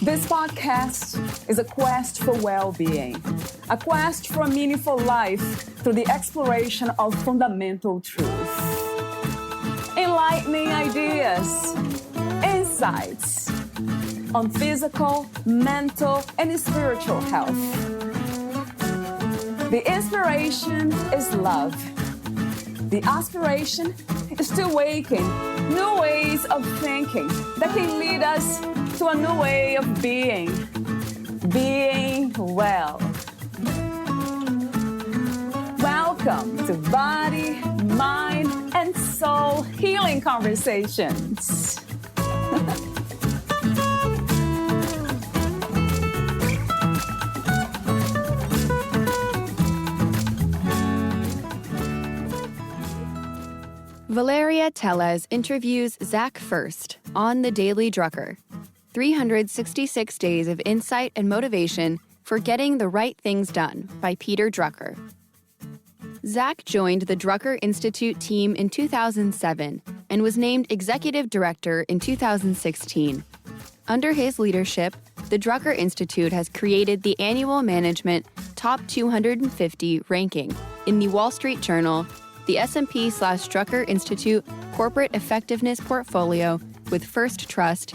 This podcast is a quest for well-being, a quest for a meaningful life through the exploration of fundamental truth. Enlightening ideas, insights on physical, mental, and spiritual health. The inspiration is love. The aspiration is to awaken new ways of thinking that can lead us to a new way of being well. Welcome to Body, Mind, and Soul Healing Conversations. Valeria Teles interviews Zach First on the Daily Drucker. 366 Days of Insight and Motivation for Getting the Right Things Done by Peter Drucker. Zach joined the Drucker Institute team in 2007 and was named Executive Director in 2016. Under his leadership, the Drucker Institute has created the annual management Top 250 ranking in the Wall Street Journal, the S&P/Drucker Institute Corporate Effectiveness Portfolio with First Trust,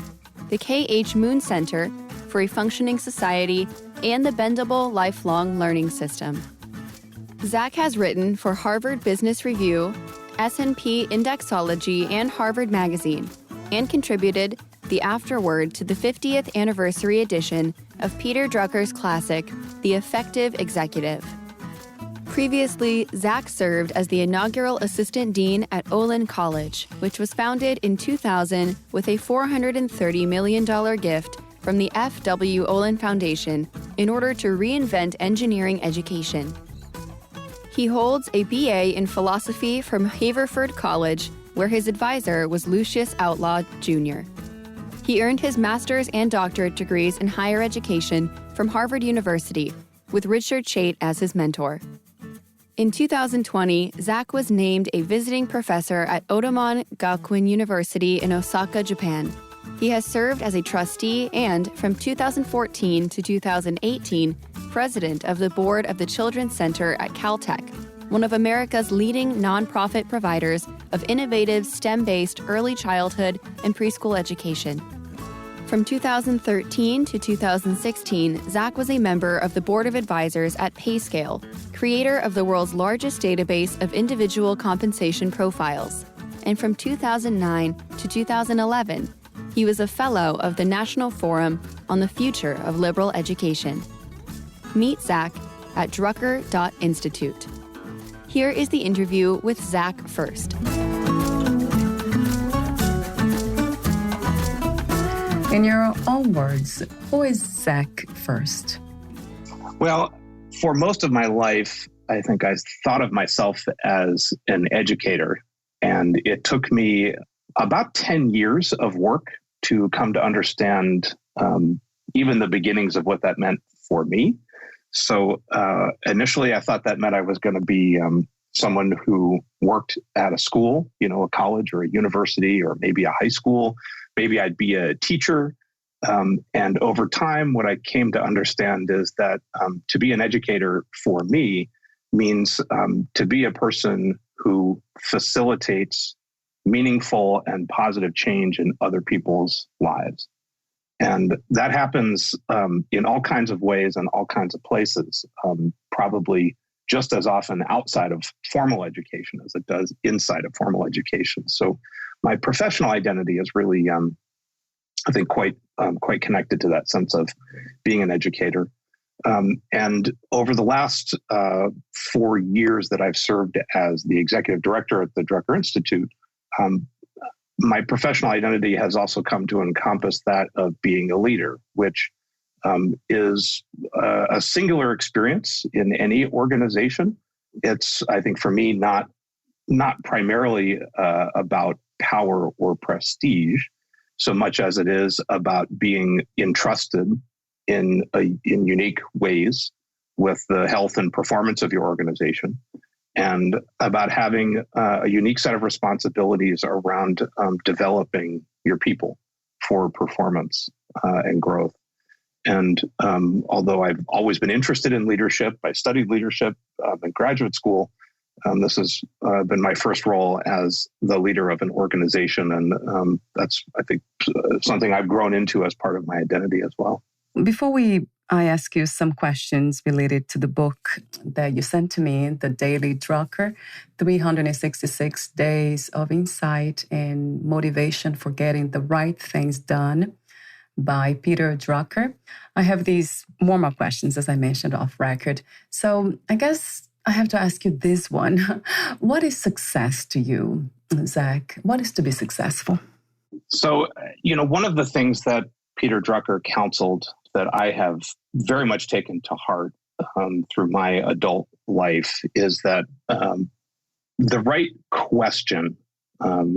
the K.H. Moon Center for a Functioning Society, and the Bendable Lifelong Learning System. Zach has written for Harvard Business Review, S&P Indexology and Harvard Magazine, and contributed the afterword to the 50th anniversary edition of Peter Drucker's classic, The Effective Executive. Previously, Zach served as the inaugural assistant dean at Olin College, which was founded in 2000 with a $430 million gift from the F.W. Olin Foundation in order to reinvent engineering education. He holds a BA in philosophy from Haverford College, where his advisor was Lucius Outlaw, Jr. He earned his master's and doctorate degrees in higher education from Harvard University, with Richard Chait as his mentor. In 2020, Zach was named a visiting professor at Otomon Gakuin University in Osaka, Japan. He has served as a trustee and, from 2014 to 2018, president of the board of the Children's Center at Caltech, one of America's leading nonprofit providers of innovative STEM-based early childhood and preschool education. From 2013 to 2016, Zach was a member of the Board of Advisors at PayScale, creator of the world's largest database of individual compensation profiles. And from 2009 to 2011, he was a fellow of the National Forum on the Future of Liberal Education. Meet Zach at Drucker.Institute. Here is the interview with Zach First. In your own words, who is Zach First? Well, for most of my life, I think I thought of myself as an educator. And it took me about 10 years of work to come to understand even the beginnings of what that meant for me. So initially, I thought that meant I was going to be someone who worked at a school, a college or a university or maybe a high school. Maybe I'd be a teacher. And over time, what I came to understand is that to be an educator for me means to be a person who facilitates meaningful and positive change in other people's lives. And that happens in all kinds of ways and all kinds of places, probably just as often outside of formal education as it does inside of formal education. So my professional identity is really, I think, quite connected to that sense of being an educator. And over the last 4 years that I've served as the executive director at the Drucker Institute, my professional identity has also come to encompass that of being a leader, which is a singular experience in any organization. It's, I think, for me, not primarily about power or prestige, so much as it is about being entrusted in unique ways with the health and performance of your organization, and about having a unique set of responsibilities around developing your people for performance and growth. And although I've always been interested in leadership, I studied leadership in graduate school. This has been my first role as the leader of an organization. And that's, I think, something I've grown into as part of my identity as well. Before I ask you some questions related to the book that you sent to me, The Daily Drucker, 366 Days of Insight and Motivation for Getting the Right Things Done by Peter Drucker. I have these warm-up questions, as I mentioned, off record. So I guess I have to ask you this one. What is success to you, Zach? What is to be successful? So, one of the things that Peter Drucker counseled that I have very much taken to heart through my adult life is that the right question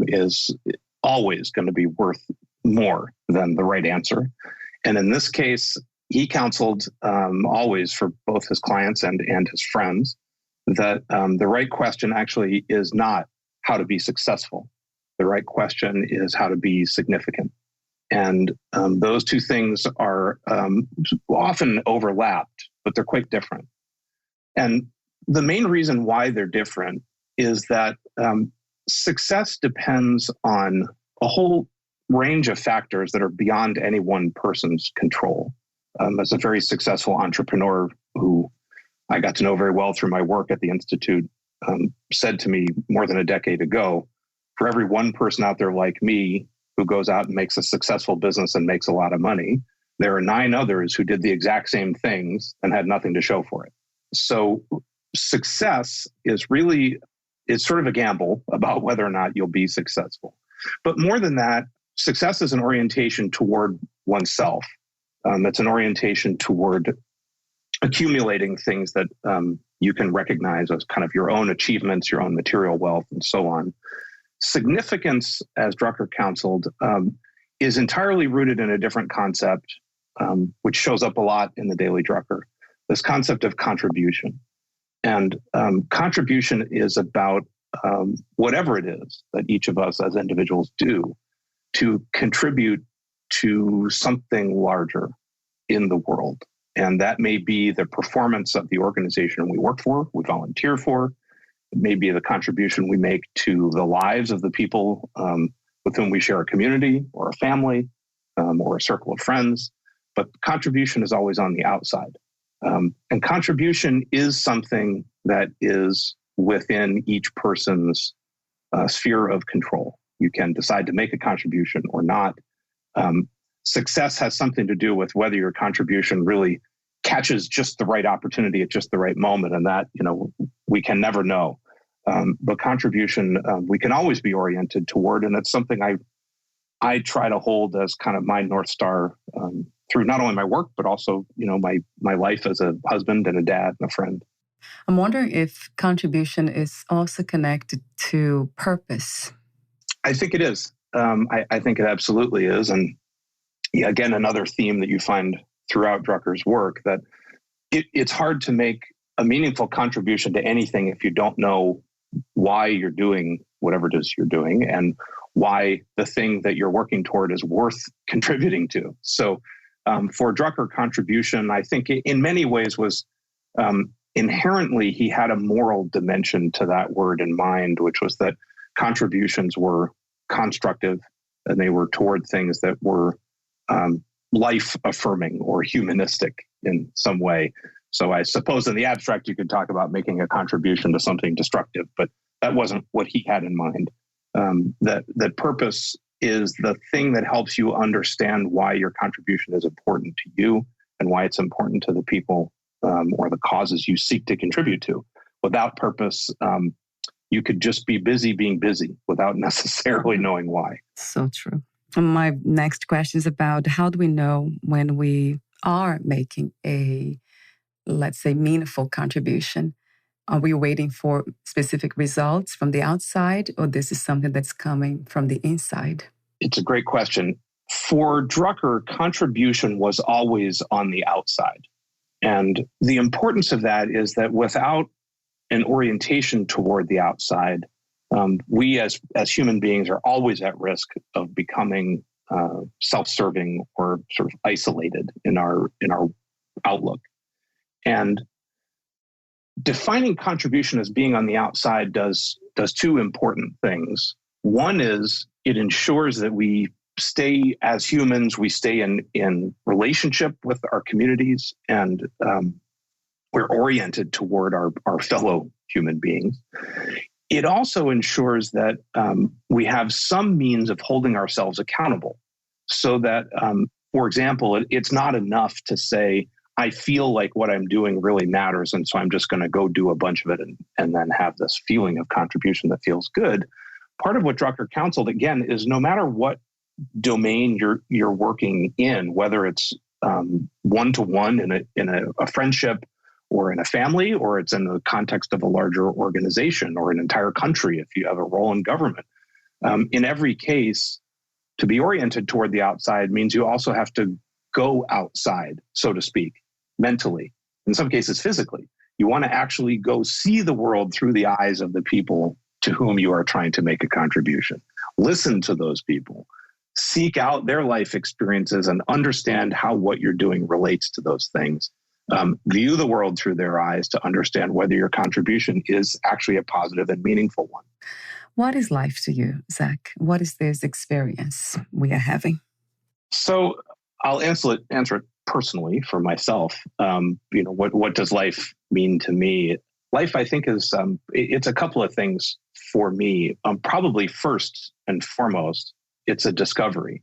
is always going to be worth more than the right answer. And in this case, he counseled always for both his clients and his friends that the right question actually is not how to be successful. The right question is how to be significant. And those two things are often overlapped, but they're quite different. And the main reason why they're different is that success depends on a whole range of factors that are beyond any one person's control. As a very successful entrepreneur who I got to know very well through my work at the Institute, said to me more than a decade ago, for every one person out there like me who goes out and makes a successful business and makes a lot of money, there are 9 others who did the exact same things and had nothing to show for it. So success is really, it's sort of a gamble about whether or not you'll be successful. But more than that, success is an orientation toward oneself. It's an orientation toward accumulating things that you can recognize as kind of your own achievements, your own material wealth, and so on. Significance, as Drucker counseled, is entirely rooted in a different concept, which shows up a lot in the Daily Drucker, this concept of contribution. And contribution is about whatever it is that each of us as individuals do to contribute to something larger in the world. And that may be the performance of the organization we work for, we volunteer for. It may be the contribution we make to the lives of the people with whom we share a community or a family or a circle of friends. But contribution is always on the outside. And contribution is something that is within each person's sphere of control. You can decide to make a contribution or not. Success has something to do with whether your contribution really catches just the right opportunity at just the right moment. And that, we can never know. But contribution, we can always be oriented toward. And it's something I try to hold as kind of my North Star through not only my work, but also, my life as a husband and a dad and a friend. I'm wondering if contribution is also connected to purpose. I think it is. I think it absolutely is. And again, another theme that you find throughout Drucker's work, that it's hard to make a meaningful contribution to anything if you don't know why you're doing whatever it is you're doing and why the thing that you're working toward is worth contributing to. So for Drucker, contribution, I think in many ways was inherently, he had a moral dimension to that word in mind, which was that contributions were constructive and they were toward things that were life-affirming or humanistic in some way. So I suppose in the abstract, you could talk about making a contribution to something destructive, but that wasn't what he had in mind. That purpose is the thing that helps you understand why your contribution is important to you and why it's important to the people or the causes you seek to contribute to. Without purpose, you could just be busy being busy without necessarily knowing why. So true. My next question is about how do we know when we are making a, let's say, meaningful contribution? Are we waiting for specific results from the outside, or this is something that's coming from the inside? It's a great question. For Drucker, contribution was always on the outside. And the importance of that is that without an orientation toward the outside, we as human beings are always at risk of becoming self-serving or sort of isolated in our outlook. And defining contribution as being on the outside does two important things. One is it ensures that we stay as humans, we stay in relationship with our communities, and we're oriented toward our fellow human beings. It also ensures that we have some means of holding ourselves accountable so that, for example, it's not enough to say, I feel like what I'm doing really matters, and so I'm just going to go do a bunch of it and then have this feeling of contribution that feels good. Part of what Drucker counseled, again, is no matter what domain you're working in, whether it's one-to-one in a friendship or in a family, or it's in the context of a larger organization or an entire country if you have a role in government. In every case, to be oriented toward the outside means you also have to go outside, so to speak, mentally, in some cases physically. You want to actually go see the world through the eyes of the people to whom you are trying to make a contribution. Listen to those people. Seek out their life experiences and understand how what you're doing relates to those things. View the world through their eyes to understand whether your contribution is actually a positive and meaningful one. What is life to you, Zach? What is this experience we are having? So I'll answer it personally for myself. What does life mean to me? Life, I think, is it's a couple of things for me. Probably first and foremost, it's a discovery,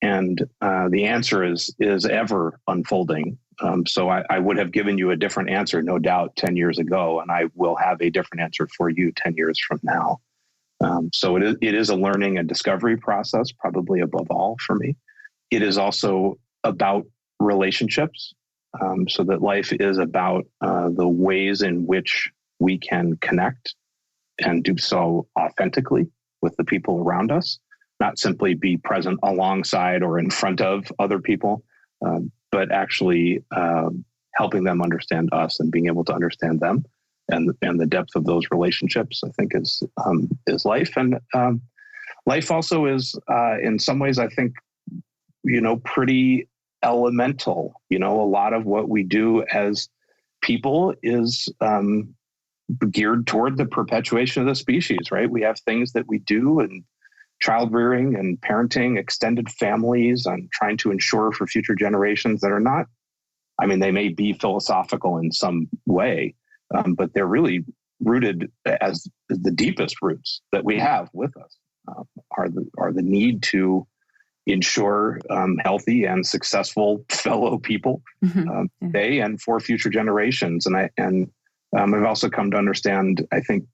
and the answer is ever unfolding. So I would have given you a different answer, no doubt, 10 years ago, and I will have a different answer for you 10 years from now. So it is a learning and discovery process, probably above all for me. It is also about relationships, so that life is about the ways in which we can connect and do so authentically with the people around us, not simply be present alongside or in front of other people, but actually helping them understand us and being able to understand them. And the depth of those relationships, I think, is life. And life also is, in some ways, I think, pretty elemental. A lot of what we do as people is geared toward the perpetuation of the species, right? We have things that we do, and child rearing and parenting, extended families, and trying to ensure for future generations that are not, they may be philosophical in some way, but they're really rooted as the deepest roots that we have with us are the need to ensure healthy and successful fellow people today and for future generations. And I've also come to understand, I think,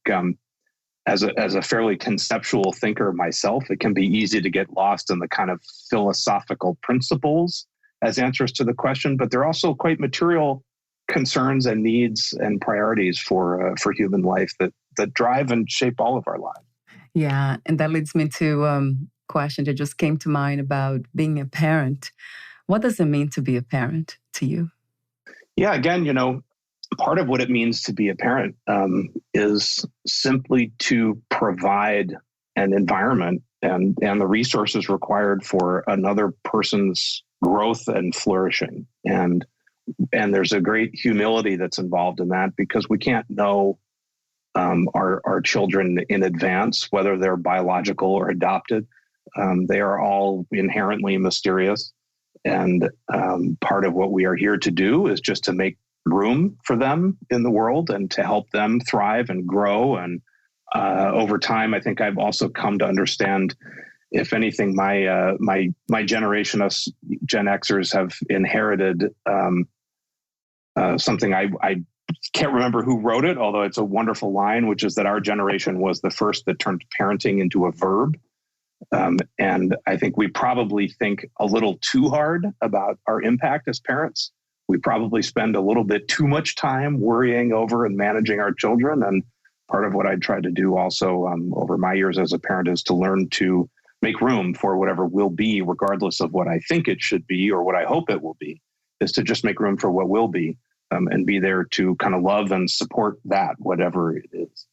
as a fairly conceptual thinker myself, it can be easy to get lost in the kind of philosophical principles as answers to the question, but they're also quite material concerns and needs and priorities for human life that drive and shape all of our lives. Yeah, and that leads me to a question that just came to mind about being a parent. What does it mean to be a parent to you? Yeah, again, part of what it means to be a parent is simply to provide an environment and the resources required for another person's growth and flourishing. And there's a great humility that's involved in that, because we can't know our children in advance, whether they're biological or adopted. They are all inherently mysterious. And part of what we are here to do is just to make room for them in the world and to help them thrive and grow. And over time, I think I've also come to understand, if anything, my generation of Gen Xers have inherited something I can't remember who wrote it, although it's a wonderful line, which is that our generation was the first that turned parenting into a verb. And I think we probably think a little too hard about our impact as parents. We probably spend a little bit too much time worrying over and managing our children. And part of what I try to do also over my years as a parent is to learn to make room for whatever will be, regardless of what I think it should be or what I hope it will be, is to just make room for what will be. and be there to kind of love and support that, whatever it is.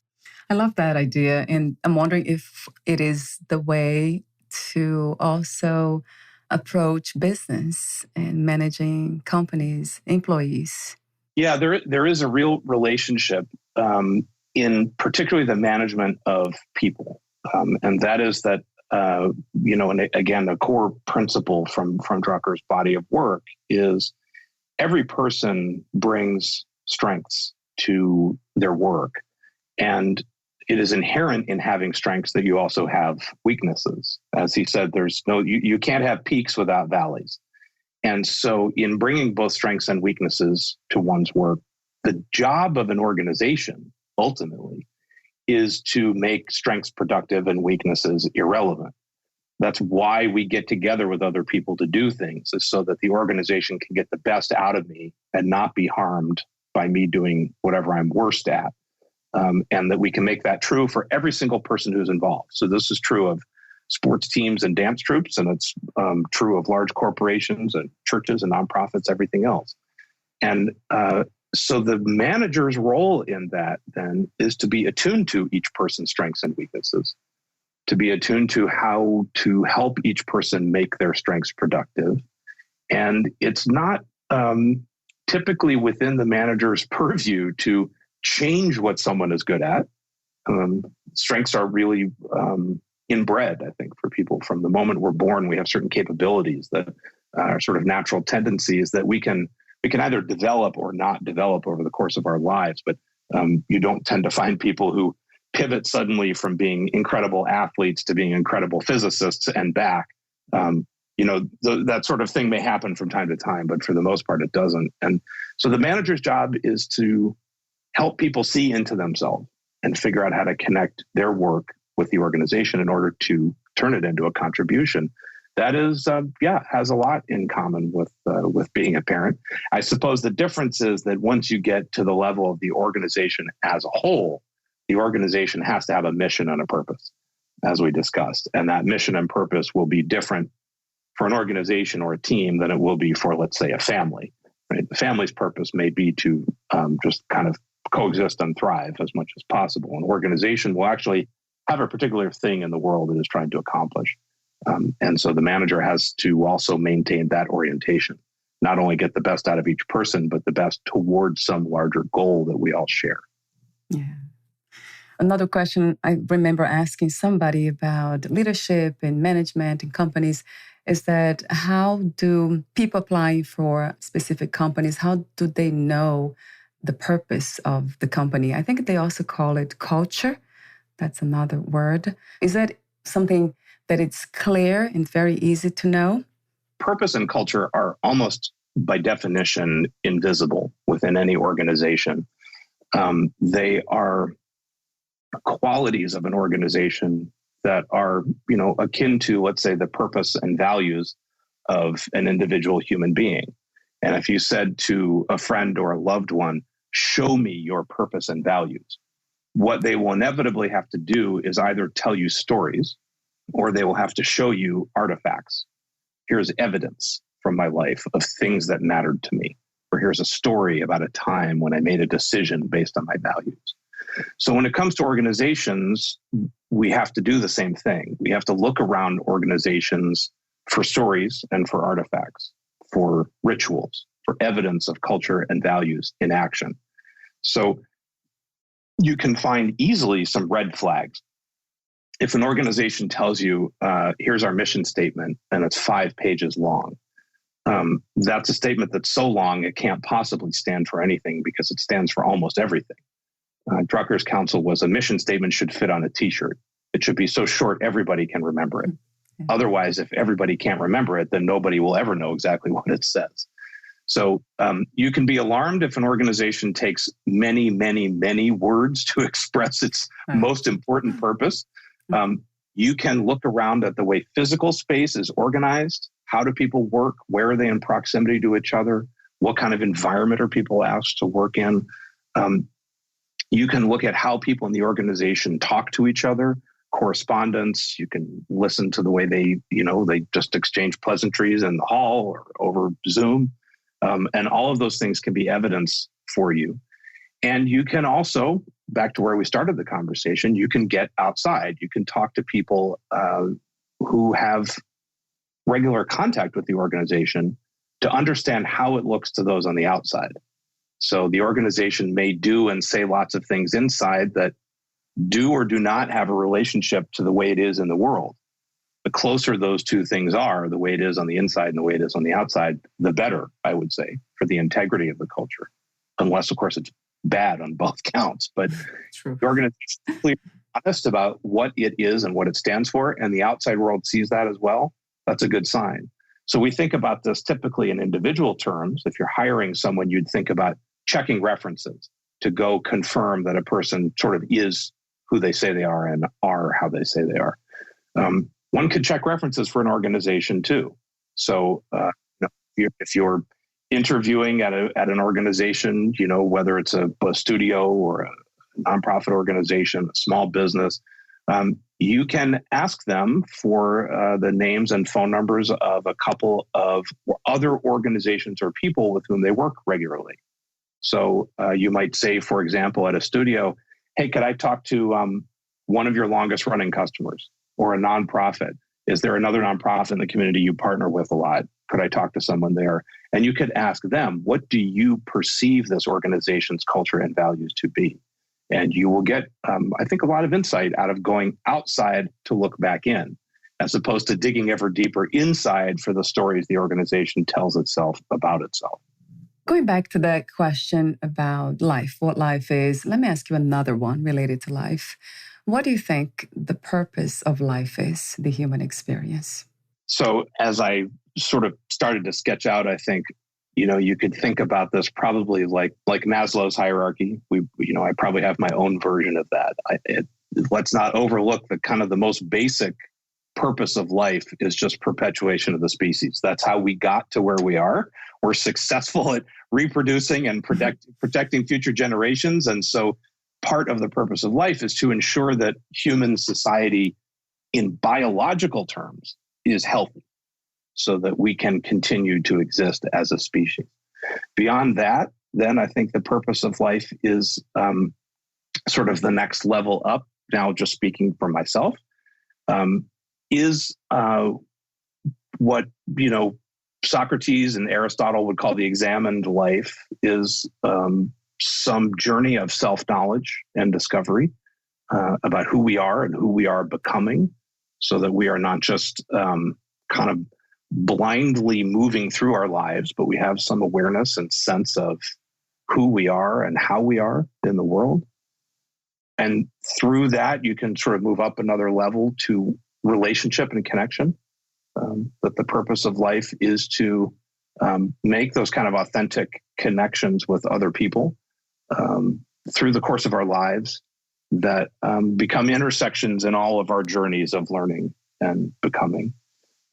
I love that idea. And I'm wondering if it is the way to also approach business and managing companies, employees. Yeah, there is a real relationship in particularly the management of people. And that is that, and again, a core principle from Drucker's body of work is every person brings strengths to their work. And it is inherent in having strengths that you also have weaknesses. As he said, you can't have peaks without valleys. And so in bringing both strengths and weaknesses to one's work, the job of an organization ultimately is to make strengths productive and weaknesses irrelevant. That's why we get together with other people to do things, is so that the organization can get the best out of me and not be harmed by me doing whatever I'm worst at. And that we can make that true for every single person who's involved. So this is true of sports teams and dance troupes, and it's true of large corporations and churches and nonprofits, everything else. And so the manager's role in that then is to be attuned to each person's strengths and weaknesses, to be attuned to how to help each person make their strengths productive. And it's not typically within the manager's purview to change what someone is good at. Strengths are really inbred, I think, for people. From the moment we're born, we have certain capabilities that are sort of natural tendencies that we can either develop or not develop over the course of our lives. But you don't tend to find people who pivot suddenly from being incredible athletes to being incredible physicists and back. That sort of thing may happen from time to time, but for the most part, it doesn't. And so the manager's job is to help people see into themselves and figure out how to connect their work with the organization in order to turn it into a contribution. That is, has a lot in common with being a parent. I suppose the difference is that once you get to the level of the organization as a whole, the organization has to have a mission and a purpose, as we discussed. And that mission and purpose will be different for an organization or a team than it will be for, let's say, a family. Right? The family's purpose may be to just kind of coexist and thrive as much as possible. An organization will actually have a particular thing in the world it is trying to accomplish. And so the manager has to also maintain that orientation, not only get the best out of each person, but the best towards some larger goal that we all share. Yeah. Another question I remember asking somebody about leadership and management in companies is that how do people applying for specific companies, how do they know the purpose of the company? I think they also call it culture. That's another word. Is that something that it's clear and very easy to know? Purpose and culture are almost by definition invisible within any organization. They are qualities of an organization that are, akin to, let's say, the purpose and values of an individual human being. And if you said to a friend or a loved one, show me your purpose and values, what they will inevitably have to do is either tell you stories or they will have to show you artifacts. Here's evidence from my life of things that mattered to me. Or here's a story about a time when I made a decision based on my values. So when it comes to organizations, we have to do the same thing. We have to look around organizations for stories and for artifacts, for rituals, for evidence of culture and values in action. So you can find easily some red flags. If an organization tells you, here's our mission statement, and it's 5 pages long, that's a statement that's so long it can't possibly stand for anything because it stands for almost everything. Drucker's counsel was a mission statement should fit on a t-shirt. It should be so short everybody can remember it. Mm-hmm. Otherwise, if everybody can't remember it, then nobody will ever know exactly what it says. So you can be alarmed if an organization takes many, many, many words to express its most important purpose. You can look around at the way physical space is organized. How do people work? Where are they in proximity to each other? What kind of environment are people asked to work in? You can look at how people in the organization talk to each other, correspondence. You can listen to the way they just exchange pleasantries in the hall or over Zoom. And all of those things can be evidence for you. And you can also, back to where we started the conversation, you can get outside. You can talk to people who have regular contact with the organization to understand how it looks to those on the outside. So the organization may do and say lots of things inside that do or do not have a relationship to the way it is in the world. The closer those two things are, the way it is on the inside and the way it is on the outside, the better, I would say, for the integrity of the culture. Unless, of course, it's bad on both counts. But True. the organization is clearly honest about what it is and what it stands for, and the outside world sees that as well. That's a good sign. So we think about this typically in individual terms. If you're hiring someone, you'd think about checking references to go confirm that a person sort of is who they say they are and are how they say they are. One could check references for an organization too. So if you're interviewing at an organization, whether it's a studio or a nonprofit organization, a small business, you can ask them for the names and phone numbers of a couple of other organizations or people with whom they work regularly. So you might say, for example, at a studio, hey, could I talk to one of your longest running customers or a nonprofit? Is there another nonprofit in the community you partner with a lot? Could I talk to someone there? And you could ask them, what do you perceive this organization's culture and values to be? And you will get, I think, a lot of insight out of going outside to look back in, as opposed to digging ever deeper inside for the stories the organization tells itself about itself. Going back to that question about life, what life is, let me ask you another one related to life. What do you think the purpose of life is, the human experience? So as I sort of started to sketch out, I think, you could think about this probably like Maslow's hierarchy. I probably have my own version of that. Let's not overlook the kind of the most basic purpose of life is just perpetuation of the species. That's how we got to where we are. We're successful at reproducing and protecting future generations. And so part of the purpose of life is to ensure that human society in biological terms is healthy so that we can continue to exist as a species. Beyond that, then I think the purpose of life is sort of the next level up. Now, just speaking for myself, is what, Socrates and Aristotle would call the examined life is some journey of self-knowledge and discovery about who we are and who we are becoming, so that we are not just kind of blindly moving through our lives, but we have some awareness and sense of who we are and how we are in the world. And through that, you can sort of move up another level to relationship and connection. That the purpose of life is to make those kind of authentic connections with other people through the course of our lives that become intersections in all of our journeys of learning and becoming.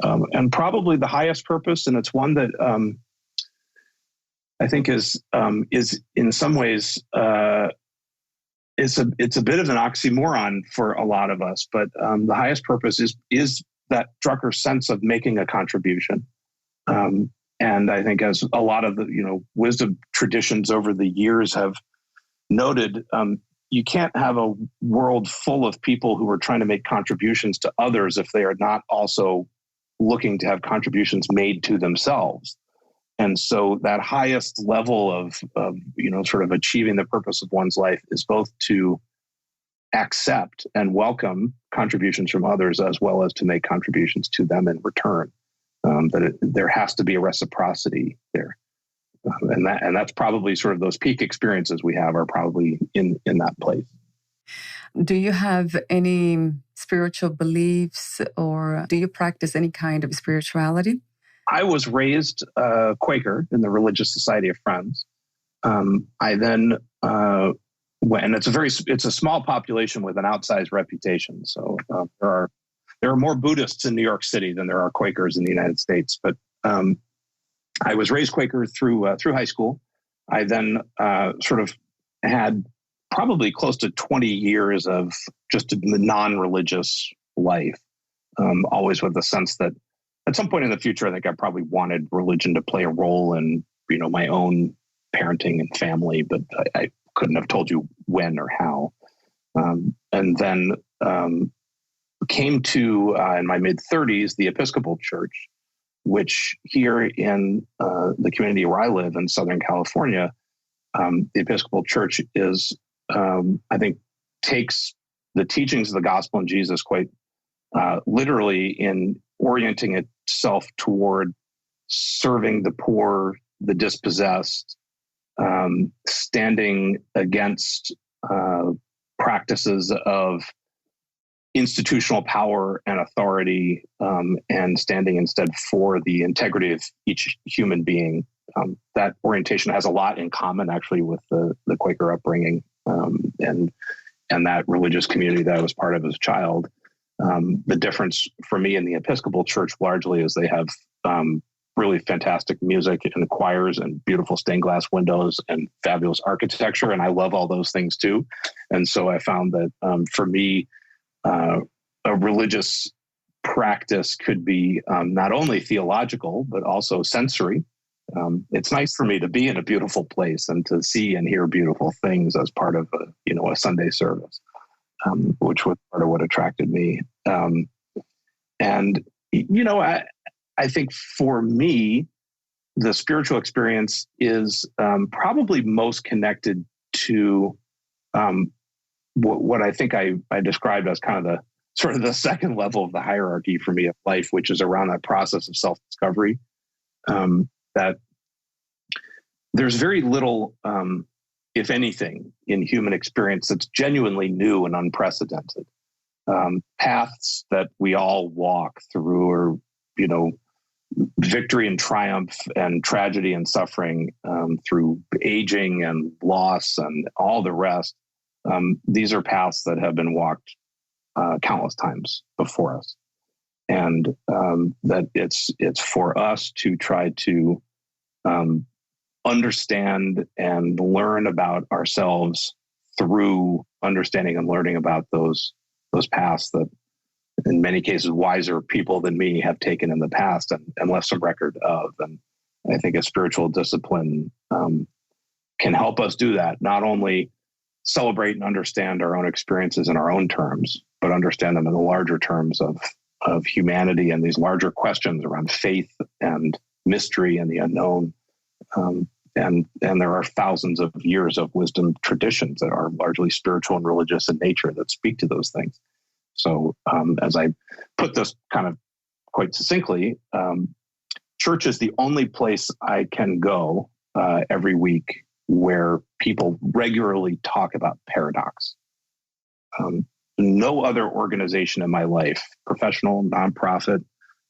And probably the highest purpose, and it's one that I think is in some ways it's a bit of an oxymoron for a lot of us, but the highest purpose is that Drucker sense of making a contribution. And I think as a lot of the wisdom traditions over the years have noted, you can't have a world full of people who are trying to make contributions to others if they are not also looking to have contributions made to themselves. And so that highest level of sort of achieving the purpose of one's life is both to accept and welcome contributions from others, as well as to make contributions to them in return. There has to be a reciprocity there. And that's probably sort of those peak experiences we have are probably in that place. Do you have any spiritual beliefs, or do you practice any kind of spirituality? I was raised Quaker in the Religious Society of Friends. I then went, and it's a small population with an outsized reputation. So there are more Buddhists in New York City than there are Quakers in the United States. But I was raised Quaker through high school. I then sort of had probably close to 20 years of just a non-religious life, always with the sense that at some point in the future, I think I probably wanted religion to play a role in my own parenting and family, but I couldn't have told you when or how. And then came to, in my mid-30s, the Episcopal Church, which here in the community where I live in Southern California, the Episcopal Church is, I think, takes the teachings of the gospel and Jesus quite literally in orienting itself toward serving the poor, the dispossessed, standing against practices of institutional power and authority, and standing instead for the integrity of each human being. That orientation has a lot in common, actually, with the Quaker upbringing and that religious community that I was part of as a child. The difference for me in the Episcopal Church largely is they have really fantastic music and choirs and beautiful stained glass windows and fabulous architecture. And I love all those things too. And so I found that for me, a religious practice could be not only theological, but also sensory. It's nice for me to be in a beautiful place and to see and hear beautiful things as part of a Sunday service, which was part of what attracted me. I think for me, the spiritual experience is probably most connected to what I think I described as kind of the second level of the hierarchy for me of life, which is around that process of self-discovery. That there's very little, if anything, in human experience that's genuinely new and unprecedented. Paths that we all walk through are, victory and triumph and tragedy and suffering, through aging and loss and all the rest. These are paths that have been walked countless times before us. And that it's for us to try to understand and learn about ourselves through understanding and learning about those paths that, in many cases, wiser people than me have taken in the past and left some record of. And I think a spiritual discipline can help us do that, not only celebrate and understand our own experiences in our own terms, but understand them in the larger terms of humanity and these larger questions around faith and mystery and the unknown. And there are thousands of years of wisdom traditions that are largely spiritual and religious in nature that speak to those things. So as I put this kind of quite succinctly, church is the only place I can go every week where people regularly talk about paradox. No other organization in my life, professional, nonprofit,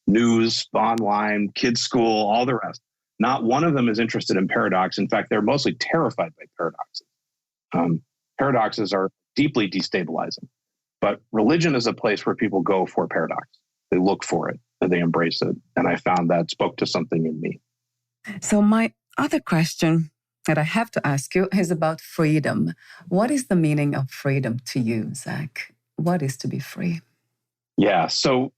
news, online, kids' school, all the rest, not one of them is interested in paradox. In fact, they're mostly terrified by paradoxes. Paradoxes are deeply destabilizing. But religion is a place where people go for paradox. They look for it and they embrace it. And I found that spoke to something in me. So my other question that I have to ask you is about freedom. What is the meaning of freedom to you, Zach? What is to be free? Yeah. So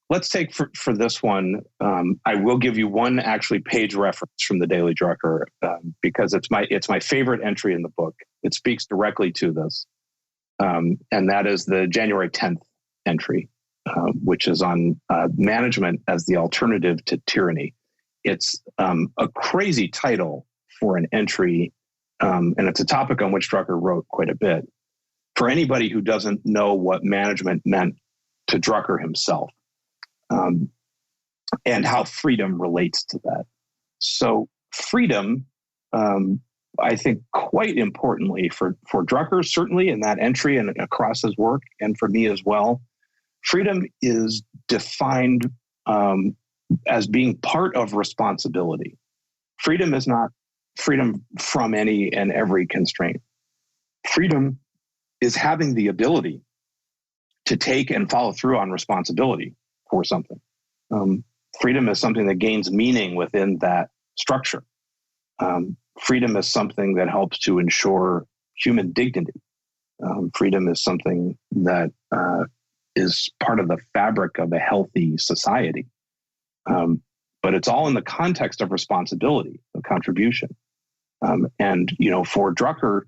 let's take for this one, I will give you one actually page reference from the Daily Drucker because it's my favorite entry in the book. It speaks directly to this. And that is the January 10th entry, which is on management as the alternative to tyranny. It's a crazy title for an entry, and it's a topic on which Drucker wrote quite a bit. For anybody who doesn't know what management meant to Drucker himself, and how freedom relates to that. So freedom, I think quite importantly for Drucker, certainly in that entry and across his work, and for me as well, freedom is defined as being part of responsibility. Freedom is not freedom from any and every constraint. Freedom is having the ability to take and follow through on responsibility for something. Freedom is something that gains meaning within that structure. Freedom is something that helps to ensure human dignity. Freedom is something that is part of the fabric of a healthy society. But it's all in the context of responsibility. of contribution. And for Drucker,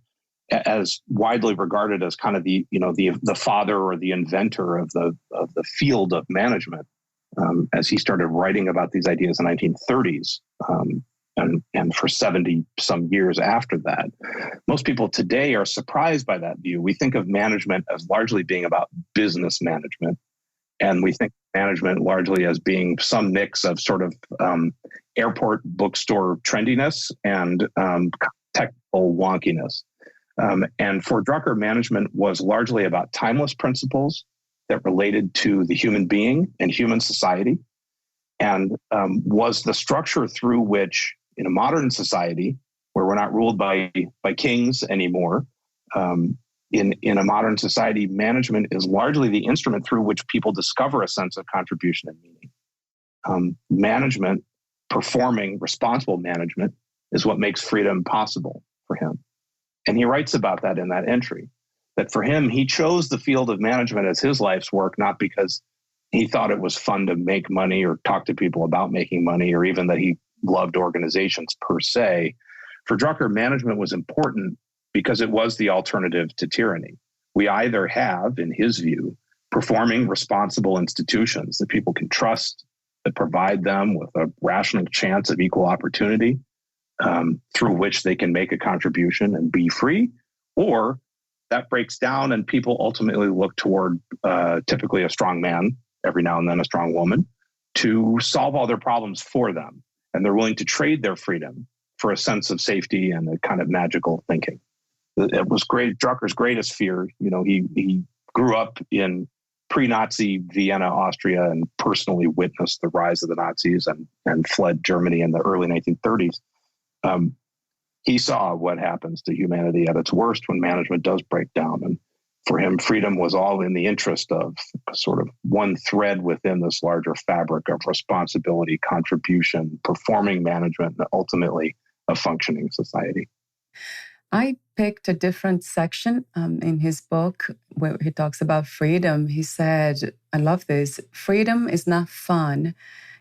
as widely regarded as kind of the father or the inventor of the field of management, as he started writing about these ideas in the 1930s, and for 70 some years after that, most people today are surprised by that view. We think of management as largely being about business management, and we think management largely as being some mix of sort of airport bookstore trendiness and technical wonkiness. And for Drucker, management was largely about timeless principles that related to the human being and human society, and was the structure through which, in a modern society where we're not ruled by kings anymore, in a modern society, management is largely the instrument through which people discover a sense of contribution and meaning. Management, performing responsible management, is what makes freedom possible for him. And he writes about that in that entry, that for him, he chose the field of management as his life's work, not because he thought it was fun to make money or talk to people about making money, or even that he loved organizations per se. For Drucker, management was important because it was the alternative to tyranny. We either have, in his view, performing responsible institutions that people can trust, that provide them with a rational chance of equal opportunity, through which they can make a contribution and be free, or that breaks down and people ultimately look toward typically a strong man, every now and then a strong woman, to solve all their problems for them. And they're willing to trade their freedom for a sense of safety and a kind of magical thinking. It was great. Drucker's greatest fear, he grew up in pre-Nazi Vienna, Austria, and personally witnessed the rise of the Nazis and fled Germany in the early 1930s. He saw what happens to humanity at its worst when management does break down. And for him, freedom was all in the interest of sort of one thread within this larger fabric of responsibility, contribution, performing management, and ultimately a functioning society. I picked a different section in his book where he talks about freedom. He said, I love this, freedom is not fun.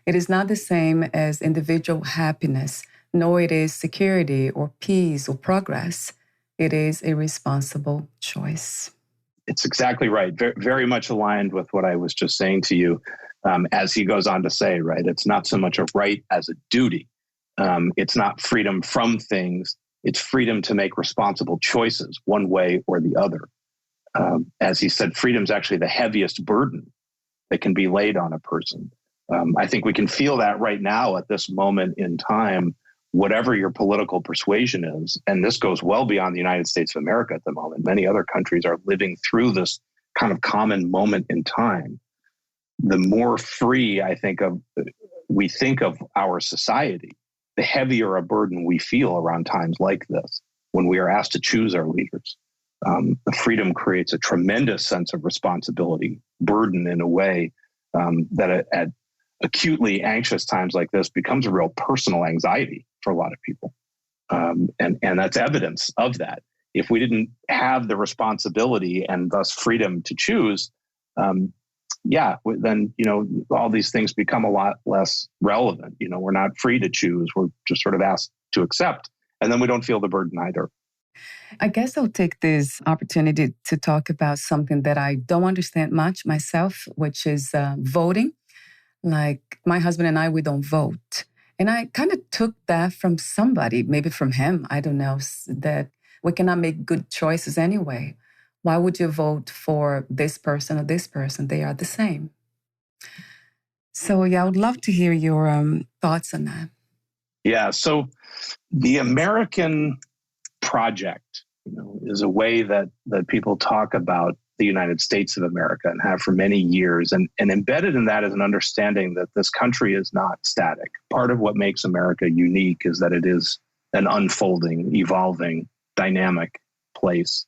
It is not the same as individual happiness, nor it is security or peace or progress. It is a responsible choice. It's exactly right. Very much aligned with what I was just saying to you. As he goes on to say, right, it's not so much a right as a duty. It's not freedom from things. It's freedom to make responsible choices one way or the other. As he said, freedom is actually the heaviest burden that can be laid on a person. I think we can feel that right now at this moment in time, whatever your political persuasion is. And this goes well beyond the United States of America at the moment. Many other countries are living through this kind of common moment in time. The more free we think of our society, the heavier a burden we feel around times like this, when we are asked to choose our leaders. The freedom creates a tremendous sense of responsibility, burden in a way that at acutely anxious times like this becomes a real personal anxiety for a lot of people. And that's evidence of that. If we didn't have the responsibility and thus freedom to choose, then, all these things become a lot less relevant. We're not free to choose. We're just sort of asked to accept. And then we don't feel the burden either. I guess I'll take this opportunity to talk about something that I don't understand much myself, which is voting. Like my husband and I, we don't vote. And I kind of took that from somebody, maybe from him, I don't know, that we cannot make good choices anyway. Why would you vote for this person or this person? They are the same. So, I would love to hear your thoughts on that. Yeah, so the American project, is a way that people talk about the United States of America and have for many years. And embedded in that is an understanding that this country is not static. Part of what makes America unique is that it is an unfolding, evolving, dynamic place.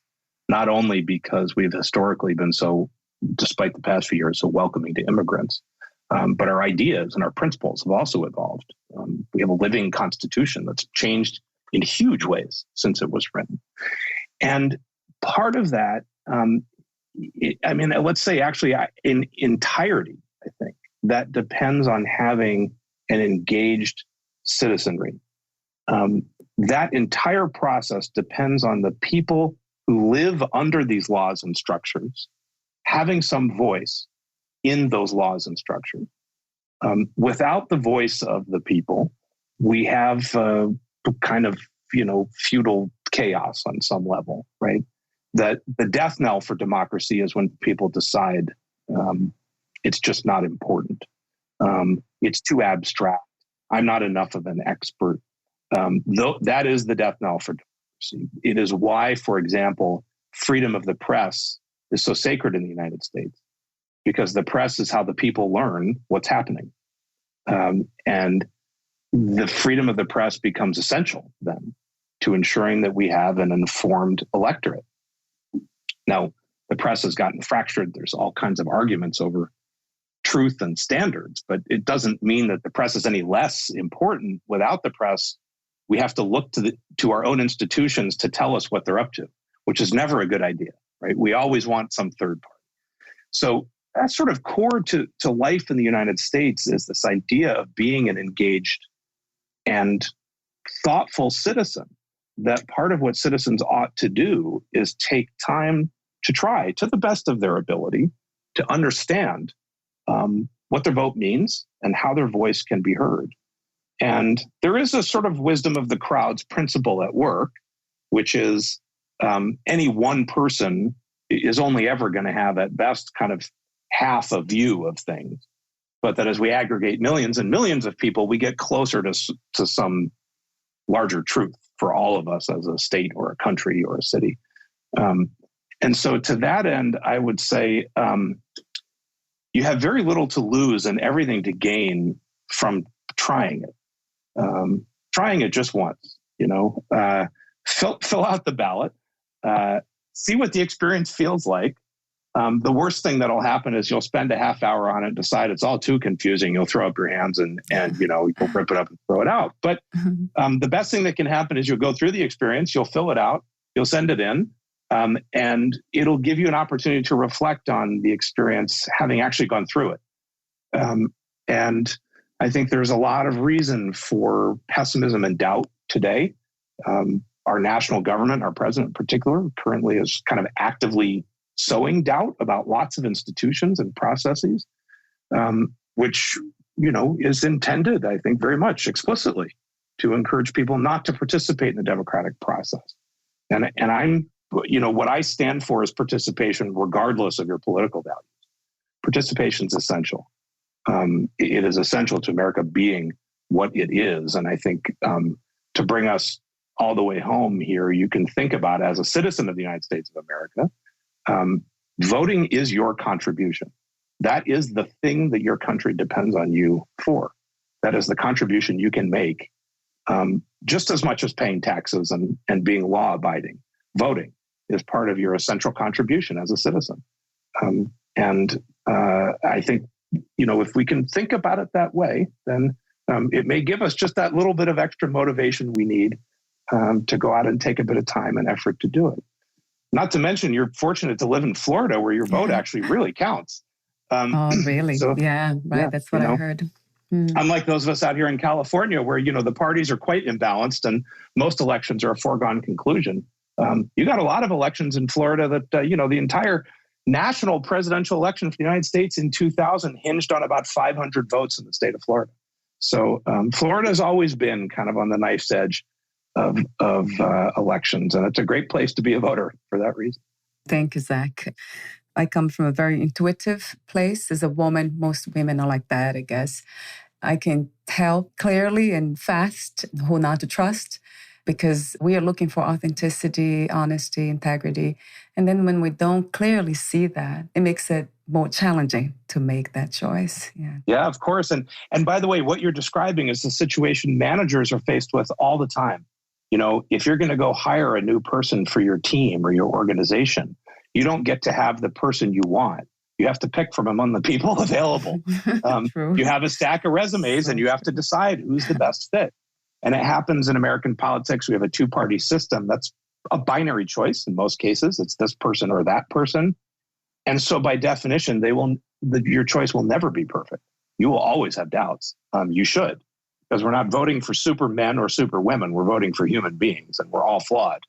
Not only because we've historically been so, despite the past few years, so welcoming to immigrants, but our ideas and our principles have also evolved. We have a living constitution that's changed in huge ways since it was written. And part of that, let's say actually in entirety, I think, that depends on having an engaged citizenry. That entire process depends on the people who live under these laws and structures having some voice in those laws and structures. Without the voice of the people, we have kind of, feudal chaos on some level, right? That the death knell for democracy is when people decide it's just not important. It's too abstract. I'm not enough of an expert. Though that is the death knell for democracy. It is why, for example, freedom of the press is so sacred in the United States, because the press is how the people learn what's happening. And the freedom of the press becomes essential then to ensuring that we have an informed electorate. Now, the press has gotten fractured. There's all kinds of arguments over truth and standards, but it doesn't mean that the press is any less important. Without the press, we have to look to our own institutions to tell us what they're up to, which is never a good idea, right? We always want some third party. So that's sort of core to life in the United States, is this idea of being an engaged and thoughtful citizen. That part of what citizens ought to do is take time to try, to the best of their ability, to understand what their vote means and how their voice can be heard. And there is a sort of wisdom of the crowds principle at work, which is any one person is only ever going to have at best kind of half a view of things. But that as we aggregate millions and millions of people, we get closer to some larger truth for all of us as a state or a country or a city. And so to that end, I would say you have very little to lose and everything to gain from trying it. Trying it just once, fill out the ballot, see what the experience feels like. The worst thing that'll happen is you'll spend a half hour on it, decide it's all too confusing. You'll throw up your hands and you'll rip it up and throw it out. But the best thing that can happen is you'll go through the experience, you'll fill it out, you'll send it in, and it'll give you an opportunity to reflect on the experience having actually gone through it. And I think there's a lot of reason for pessimism and doubt today. Our national government, our president in particular, currently is kind of actively sowing doubt about lots of institutions and processes, which, is intended, I think, very much explicitly to encourage people not to participate in the democratic process. And I'm, what I stand for is participation regardless of your political values. Participation is essential. It is essential to America being what it is. And I think to bring us all the way home here, you can think about, as a citizen of the United States of America, voting is your contribution. That is the thing that your country depends on you for. That is the contribution you can make, just as much as paying taxes and being law-abiding. Voting is part of your essential contribution as a citizen. I think, if we can think about it that way, then it may give us just that little bit of extra motivation we need to go out and take a bit of time and effort to do it. Not to mention, you're fortunate to live in Florida, where your vote actually really counts. Really? So, yeah, right. Yeah, that's what I heard. Unlike those of us out here in California, where, the parties are quite imbalanced and most elections are a foregone conclusion. You got a lot of elections in Florida that, the entire national presidential election for the United States in 2000 hinged on about 500 votes in the state of Florida. So Florida has always been kind of on the knife's edge of elections. And it's a great place to be a voter for that reason. Thank you, Zach. I come from a very intuitive place. As a woman, most women are like that, I guess. I can tell clearly and fast who not to trust, because we are looking for authenticity, honesty, integrity. And then when we don't clearly see that, it makes it more challenging to make that choice. Yeah, of course. And by the way, what you're describing is the situation managers are faced with all the time. If you're going to go hire a new person for your team or your organization, you don't get to have the person you want. You have to pick from among the people available. You have a stack of resumes and you have to decide who's the best fit. And it happens in American politics. We have a two-party system. That's a binary choice in most cases. It's this person or that person. And so by definition, your choice will never be perfect. You will always have doubts. You should. because we're not voting for supermen or superwomen. We're voting for human beings, and we're all flawed.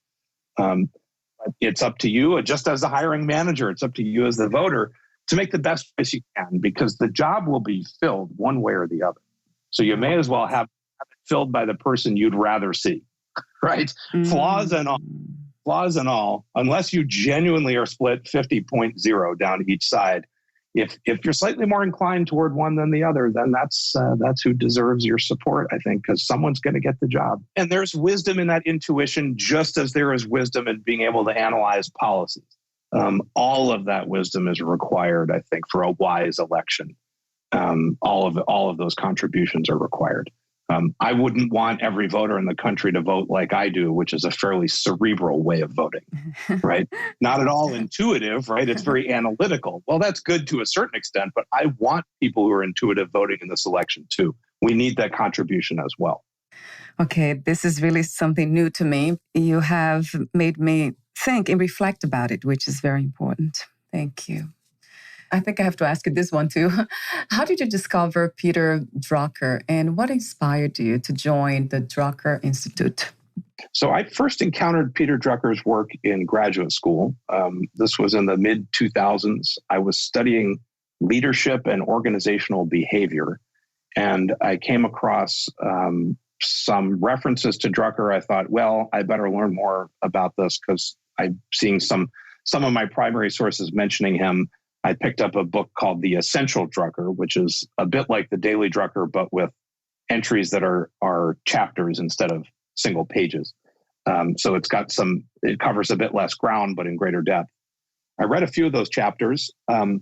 It's up to you, just as the hiring manager, it's up to you as the voter to make the best choice you can, because the job will be filled one way or the other. So you may as well have it filled by the person you'd rather see, right? Mm. Flaws and all, unless you genuinely are split 50.0 down each side. If you're slightly more inclined toward one than the other, then that's who deserves your support, I think, because someone's going to get the job. And there's wisdom in that intuition, just as there is wisdom in being able to analyze policies. All of that wisdom is required, I think, for a wise election. All of those contributions are required. I wouldn't want every voter in the country to vote like I do, which is a fairly cerebral way of voting, right? Not at all intuitive, right? It's very analytical. Well, that's good to a certain extent, but I want people who are intuitive voting in this election too. We need that contribution as well. Okay, this is really something new to me. You have made me think and reflect about it, which is very important. Thank you. I think I have to ask you this one too. How did you discover Peter Drucker, and what inspired you to join the Drucker Institute? So I first encountered Peter Drucker's work in graduate school. This was in the mid-2000s. I was studying leadership and organizational behavior, and I came across some references to Drucker. I thought, well, I better learn more about this because I'm seeing some of my primary sources mentioning him. I picked up a book called The Essential Drucker, which is a bit like the Daily Drucker, but with entries that are chapters instead of single pages. So it covers a bit less ground, but in greater depth. I read a few of those chapters, and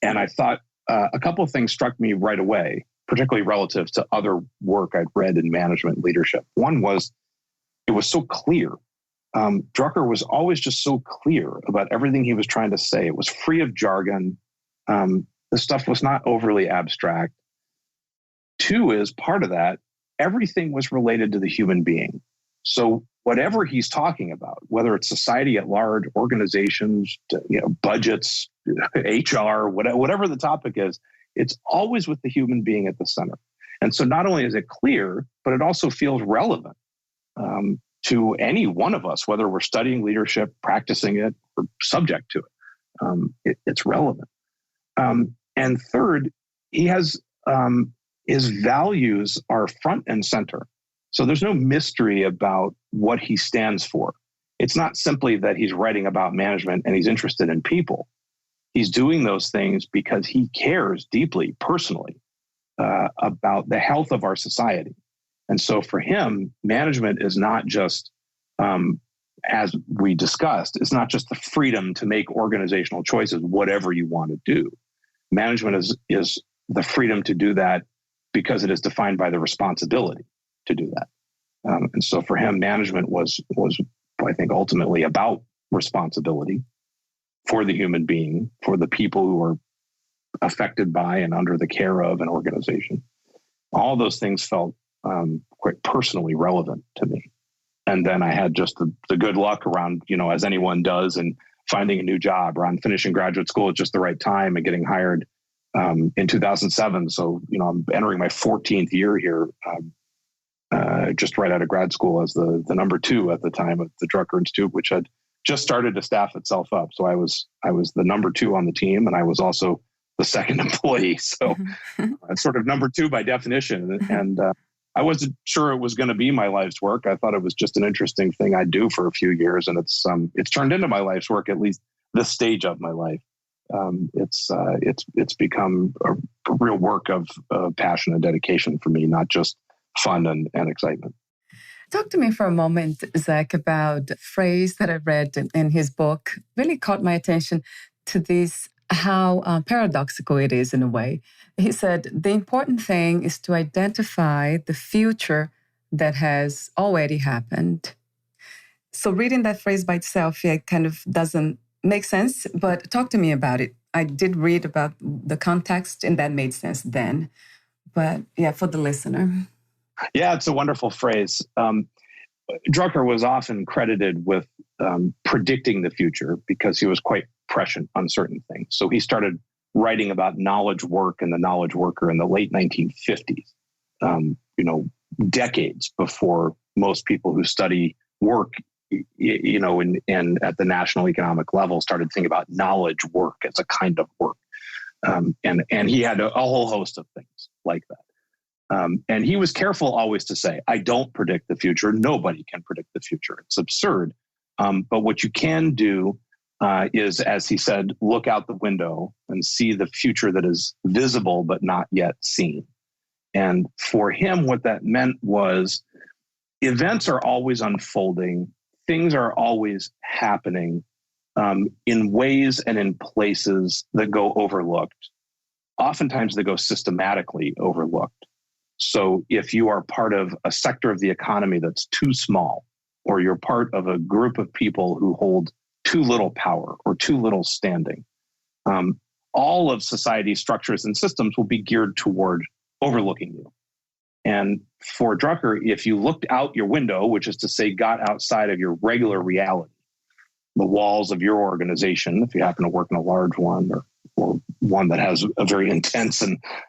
I thought a couple of things struck me right away, particularly relative to other work I'd read in management leadership. One was, it was so clear. Drucker was always just so clear about everything he was trying to say. It was free of jargon. The stuff was not overly abstract. Two is part of that, everything was related to the human being. So whatever he's talking about, whether it's society at large, organizations, budgets, HR, whatever the topic is, it's always with the human being at the center. And so not only is it clear, but it also feels relevant to any one of us, whether we're studying leadership, practicing it, or subject to it. It's relevant. And third, he has his values are front and center. So there's no mystery about what he stands for. It's not simply that he's writing about management and he's interested in people. He's doing those things because he cares deeply, personally, about the health of our society. And so for him, management is not just, as we discussed, it's not just the freedom to make organizational choices, whatever you want to do. Management is the freedom to do that because it is defined by the responsibility to do that. And so for him, management was, I think, ultimately about responsibility for the human being, for the people who are affected by and under the care of an organization. All those things felt quite personally relevant to me. And then I had just the good luck around, as anyone does, and finding a new job around finishing graduate school at just the right time and getting hired in 2007. So, I'm entering my 14th year here, just right out of grad school as the number 2 at the time at the Drucker Institute, which had just started to staff itself up. So I was the number 2 on the team, and I was also the second employee. So it's sort of number 2 by definition. And I wasn't sure it was going to be my life's work. I thought it was just an interesting thing I'd do for a few years, and it's turned into my life's work, at least this stage of my life. It's become a real work of passion and dedication for me, not just fun and excitement. Talk to me for a moment, Zach, about a phrase that I read in his book. Really caught my attention to this, how paradoxical it is in a way. He said, the important thing is to identify the future that has already happened. So reading that phrase by itself, it kind of doesn't make sense, but talk to me about it. I did read about the context, and that made sense then. But yeah, for the listener. Yeah, it's a wonderful phrase. Drucker was often credited with predicting the future because he was quite prescient on certain things. So he started writing about knowledge work and the knowledge worker in the late 1950s. decades before most people who study work, and at the national economic level started thinking about knowledge work as a kind of work. And he had a whole host of things like that. And he was careful always to say, I don't predict the future. Nobody can predict the future. It's absurd. But what you can do is, as he said, look out the window and see the future that is visible but not yet seen. And for him, what that meant was events are always unfolding. Things are always happening in ways and in places that go overlooked. Oftentimes they go systematically overlooked. So if you are part of a sector of the economy that's too small, or you're part of a group of people who hold too little power or too little standing, all of society's structures and systems will be geared toward overlooking you. And for Drucker, if you looked out your window, which is to say got outside of your regular reality, the walls of your organization, if you happen to work in a large one or one that has a very intense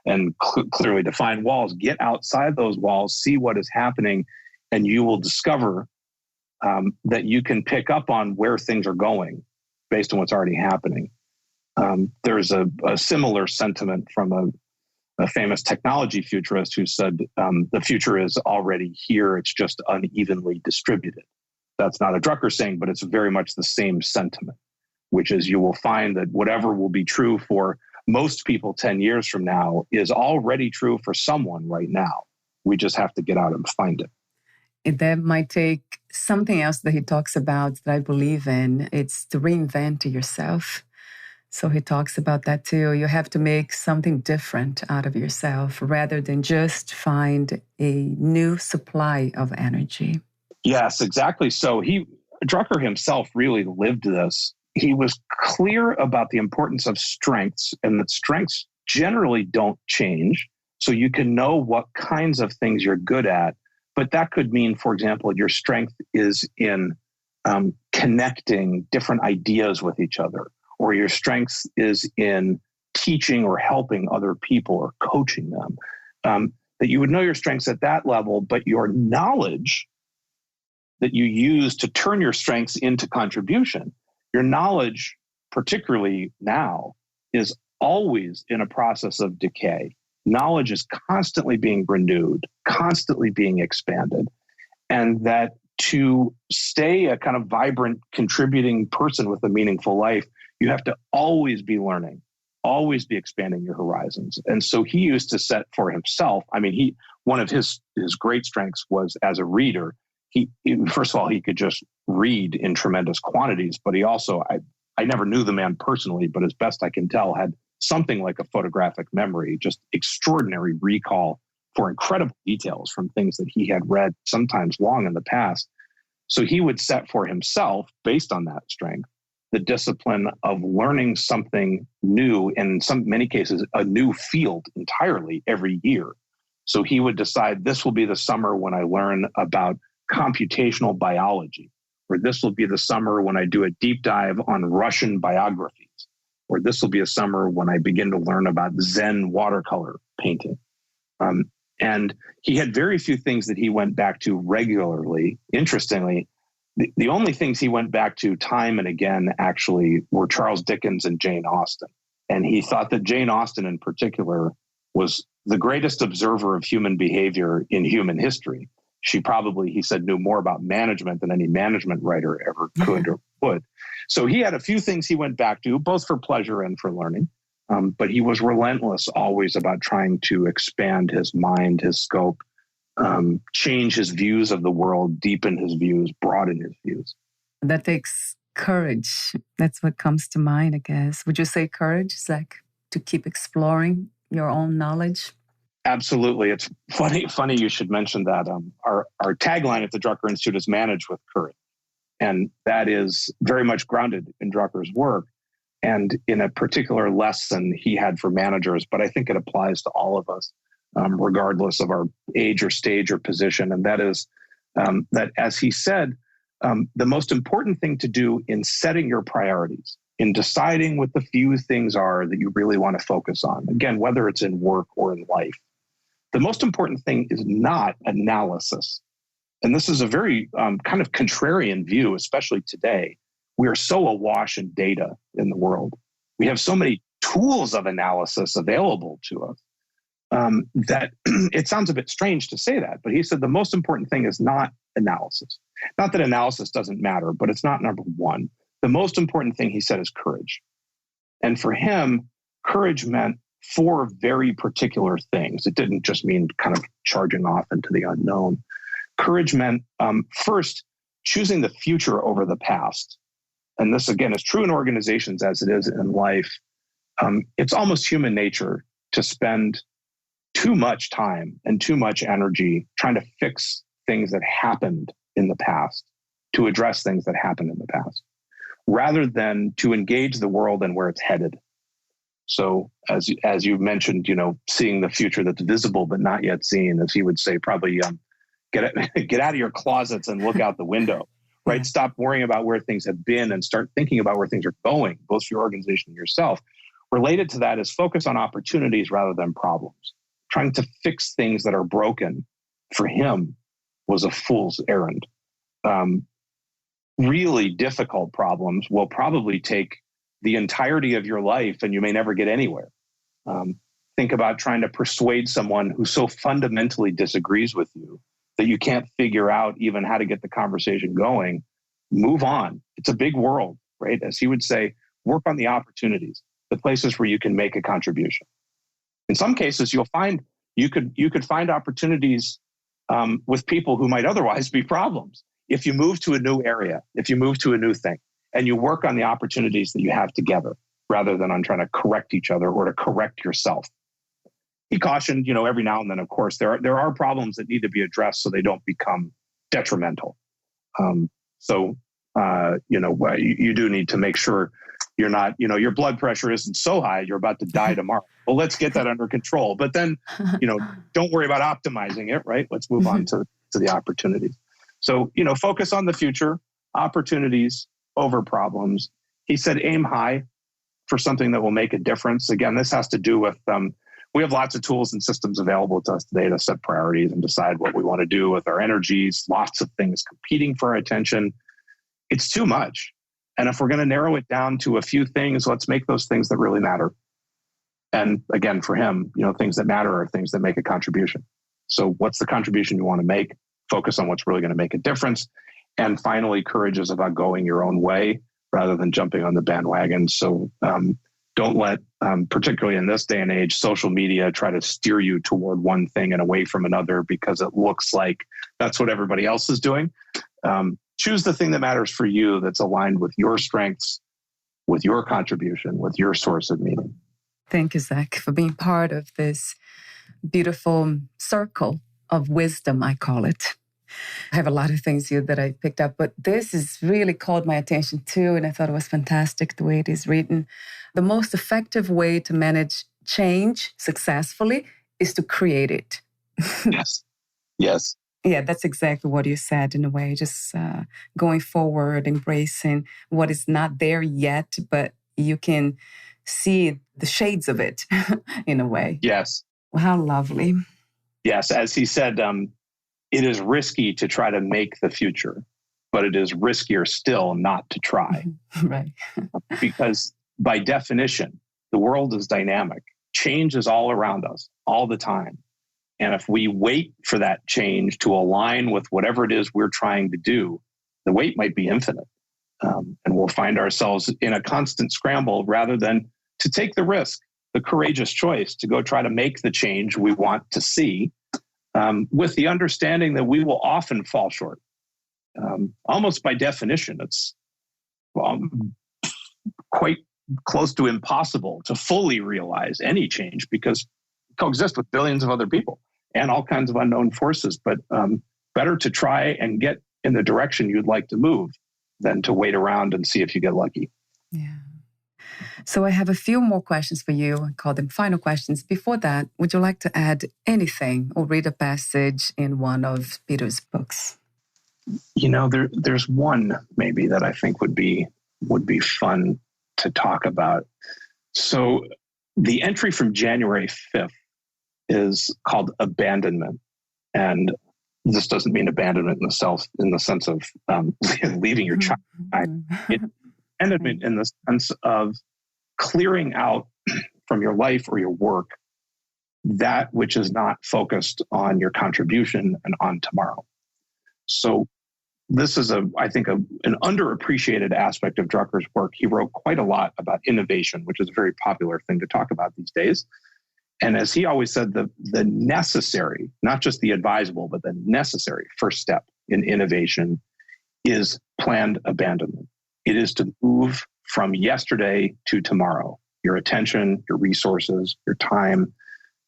and clearly defined walls, get outside those walls, see what is happening, and you will discover that you can pick up on where things are going based on what's already happening. There's a similar sentiment from a famous technology futurist who said, the future is already here, it's just unevenly distributed. That's not a Drucker saying, but it's very much the same sentiment, which is you will find that whatever will be true for most people 10 years from now is already true for someone right now. We just have to get out and find it. That might take something else that he talks about that I believe in. It's to reinvent yourself. So he talks about that too. You have to make something different out of yourself rather than just find a new supply of energy. Yes, exactly. So Drucker himself really lived this. He was clear about the importance of strengths and that strengths generally don't change. So you can know what kinds of things you're good at, but that could mean, for example, your strength is in connecting different ideas with each other, or your strength is in teaching or helping other people or coaching them. That you would know your strengths at that level, but your knowledge that you use to turn your strengths into contribution, your knowledge, particularly now, is always in a process of decay. Knowledge is constantly being renewed, constantly being expanded, and that to stay a kind of vibrant, contributing person with a meaningful life, you have to always be learning, always be expanding your horizons. And so he used to set for himself, one of his great strengths was as a reader. First of all, he could just read in tremendous quantities, but he also, I never knew the man personally, but as best I can tell, had something like a photographic memory, just extraordinary recall for incredible details from things that he had read sometimes long in the past. So he would set for himself, based on that strength, the discipline of learning something new, and in many cases, a new field entirely every year. So he would decide, this will be the summer when I learn about computational biology, or this will be the summer when I do a deep dive on Russian biographies, or this will be a summer when I begin to learn about Zen watercolor painting. And he had very few things that he went back to regularly. Interestingly, the only things he went back to time and again actually were Charles Dickens and Jane Austen. And he thought that Jane Austen in particular was the greatest observer of human behavior in human history. She probably, he said, knew more about management than any management writer ever could or would. So he had a few things he went back to, both for pleasure and for learning. But he was relentless always about trying to expand his mind, his scope, change his views of the world, deepen his views, broaden his views. That takes courage. That's what comes to mind, I guess. Would you say courage, Zach, to keep exploring your own knowledge? Absolutely. It's funny you should mention that. Our tagline at the Drucker Institute is manage with courage. And that is very much grounded in Drucker's work and in a particular lesson he had for managers. But I think it applies to all of us, regardless of our age or stage or position. And that is that, as he said, the most important thing to do in setting your priorities, in deciding what the few things are that you really want to focus on, again, whether it's in work or in life, the most important thing is not analysis. And this is a very kind of contrarian view, especially today. We are so awash in data in the world. We have so many tools of analysis available to us that it sounds a bit strange to say that. But he said the most important thing is not analysis. Not that analysis doesn't matter, but it's not number one. The most important thing, he said, is courage. And for him, courage meant 4 very particular things. It didn't just mean kind of charging off into the unknown. Courage meant, first, choosing the future over the past. And this, again, is true in organizations as it is in life. It's almost human nature to spend too much time and too much energy trying to fix things that happened in the past, to address things that happened in the past, rather than to engage the world and where it's headed. So as you mentioned, seeing the future that's visible but not yet seen, as he would say, probably get out of your closets and look out the window, right? Yeah. Stop worrying about where things have been and start thinking about where things are going, both for your organization and yourself. Related to that is focus on opportunities rather than problems. Trying to fix things that are broken, for him, was a fool's errand. Really difficult problems will probably take the entirety of your life and you may never get anywhere. Think about trying to persuade someone who so fundamentally disagrees with you that you can't figure out even how to get the conversation going. Move on. It's a big world, right? As he would say, work on the opportunities, the places where you can make a contribution. In some cases, you'll find you could find opportunities with people who might otherwise be problems. If you move to a new area, if you move to a new thing, and you work on the opportunities that you have together, rather than on trying to correct each other or to correct yourself. He cautioned, every now and then, of course, there are problems that need to be addressed so they don't become detrimental. You do need to make sure you're not, your blood pressure isn't so high you're about to die tomorrow. Well, let's get that under control. But then, don't worry about optimizing it, right? Let's move on to the opportunities. So, focus on the future, opportunities over problems. He said, aim high for something that will make a difference. Again, this has to do with, we have lots of tools and systems available to us today to set priorities and decide what we want to do with our energies, lots of things competing for our attention. It's too much. And if we're going to narrow it down to a few things, let's make those things that really matter. And again, for him, things that matter are things that make a contribution. So what's the contribution you want to make? Focus on what's really going to make a difference. And finally, courage is about going your own way rather than jumping on the bandwagon. So don't let, particularly in this day and age, social media try to steer you toward one thing and away from another because it looks like that's what everybody else is doing. Choose the thing that matters for you, that's aligned with your strengths, with your contribution, with your source of meaning. Thank you, Zach, for being part of this beautiful circle of wisdom, I call it. I have a lot of things here that I picked up, but this has really caught my attention too, and I thought it was fantastic the way it is written. The most effective way to manage change successfully is to create it. Yes. Yeah, that's exactly what you said in a way, just going forward, embracing what is not there yet, but you can see the shades of it in a way. Yes. Well, how lovely. Yes, as he said, it is risky to try to make the future, but it is riskier still not to try. Right. Because by definition, the world is dynamic. Change is all around us all the time. And if we wait for that change to align with whatever it is we're trying to do, the wait might be infinite. And we'll find ourselves in a constant scramble rather than to take the risk, the courageous choice to go try to make the change we want to see, with the understanding that we will often fall short. Almost by definition, it's quite close to impossible to fully realize any change because we coexist with billions of other people and all kinds of unknown forces. But better to try and get in the direction you'd like to move than to wait around and see if you get lucky. Yeah. So I have a few more questions for you. I call them final questions. Before that, would you like to add anything or read a passage in one of Peter's books? There's one maybe that I think would be fun to talk about. So the entry from January 5th is called abandonment. And this doesn't mean abandonment in the sense of leaving your child. Abandonment in the sense of clearing out from your life or your work that which is not focused on your contribution and on tomorrow. So this is, I think, an underappreciated aspect of Drucker's work. He wrote quite a lot about innovation, which is a very popular thing to talk about these days. And as he always said, the necessary, not just the advisable, but the necessary first step in innovation is planned abandonment. It is to move from yesterday to tomorrow, your attention, your resources, your time,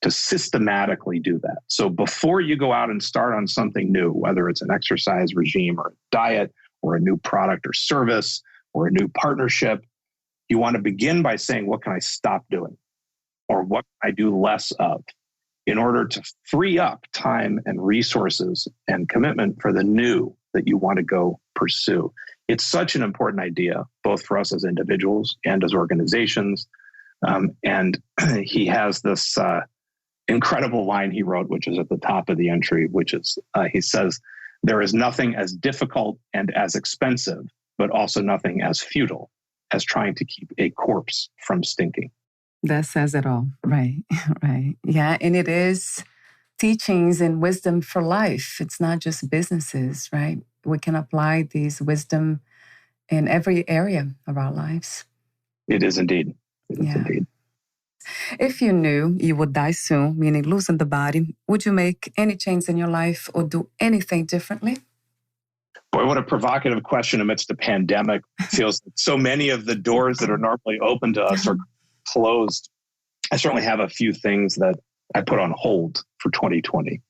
to systematically do that. So before you go out and start on something new, whether it's an exercise regime or a diet or a new product or service or a new partnership, you want to begin by saying, what can I stop doing? Or what can I do less of in order to free up time and resources and commitment for the new that you want to go pursue? It's such an important idea, both for us as individuals and as organizations. And he has this incredible line he wrote, which is at the top of the entry, which is, he says, there is nothing as difficult and as expensive, but also nothing as futile as trying to keep a corpse from stinking. That says it all. Right, right. Yeah, and it is teachings and wisdom for life. It's not just businesses, right? We can apply these wisdom in every area of our lives. It is indeed. It is indeed. If you knew you would die soon, meaning losing the body, would you make any change in your life or do anything differently? Boy, what a provocative question amidst the pandemic. It feels like so many of the doors that are normally open to us are closed. I certainly have a few things that I put on hold for 2020,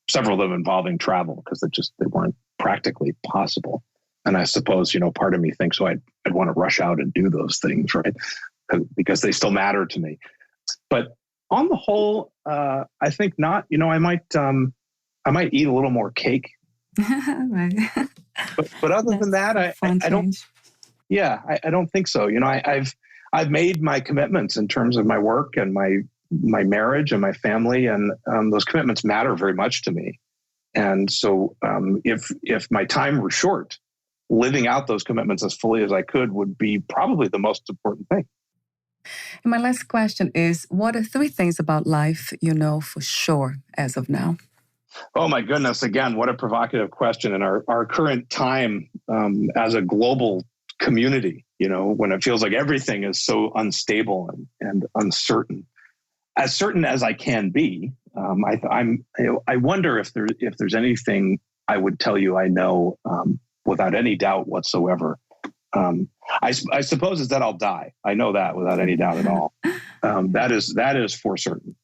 several of them involving travel because they weren't practically possible. And I suppose, part of me thinks, I'd want to rush out and do those things, right? Because they still matter to me. But on the whole, I think not. I might eat a little more cake. Right. But other than that, I don't. Yeah, I don't think so. I've made my commitments in terms of my work and my marriage and my family, and those commitments matter very much to me. And so, if my time were short, living out those commitments as fully as I could would be probably the most important thing. And my last question is, what are 3 things about life you know for sure as of now? Oh, my goodness. Again, what a provocative question in our current time as a global community, when it feels like everything is so unstable and uncertain. As certain as I can be, I wonder if there's anything I would tell you I know without any doubt whatsoever. I suppose is that I'll die. I know that without any doubt at all. That is for certain.